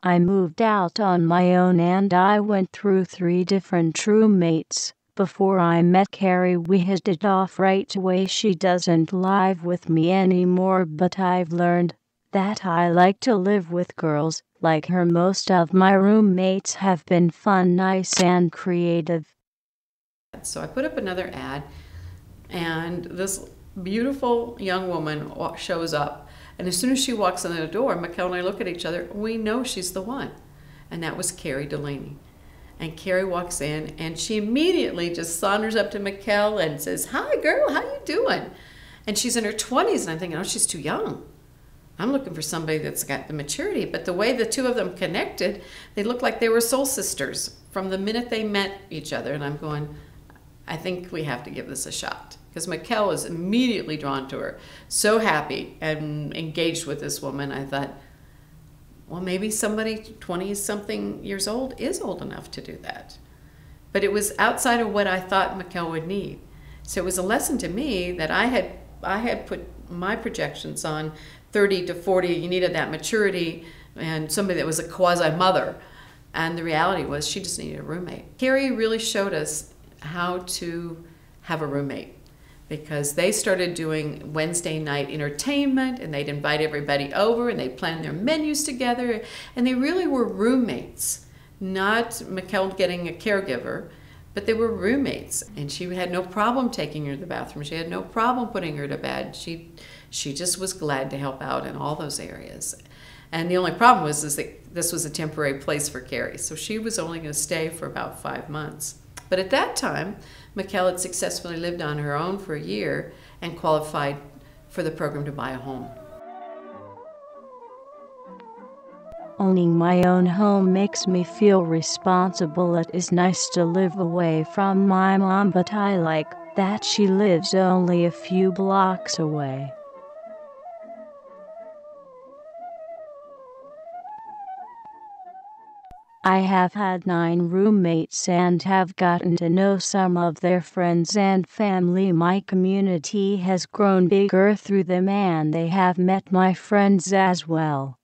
I moved out on my own and I went through 3 different roommates. Before I met Carrie, we hit it off right away. She doesn't live with me anymore, but I've learned that I like to live with girls like her. Most of my roommates have been fun, nice, and creative. So I put up another ad, and this beautiful young woman shows up. And as soon as she walks in the door, Mikkel and I look at each other. We know she's the one. And that was Carrie Delaney. And Carrie walks in, and she immediately just saunters up to Mikkel and says, "Hi, girl, how you doing?" And she's in her 20s, and I'm thinking, oh, she's too young. I'm looking for somebody that's got the maturity. But the way the two of them connected, they looked like they were soul sisters from the minute they met each other. And I'm going, I think we have to give this a shot. Because Mikkel was immediately drawn to her, so happy and engaged with this woman. I thought, well, maybe somebody 20-something years old is old enough to do that. But it was outside of what I thought Mikkel would need. So it was a lesson to me that I had put my projections on 30 to 40. You needed that maturity and somebody that was a quasi-mother. And the reality was she just needed a roommate. Carrie really showed us how to have a roommate, because they started doing Wednesday night entertainment, and they'd invite everybody over and they'd plan their menus together, and they really were roommates, not Mikkel getting a caregiver, but they were roommates. And she had no problem taking her to the bathroom. She had no problem putting her to bed. She just was glad to help out in all those areas. And the only problem was that this was a temporary place for Carrie, so she was only going to stay for about 5 months. But at that time, Mikkel had successfully lived on her own for a year and qualified for the program to buy a home. Owning my own home makes me feel responsible. It is nice to live away from my mom, but I like that she lives only a few blocks away. I have had 9 roommates and have gotten to know some of their friends and family. My community has grown bigger through them, and they have met my friends as well.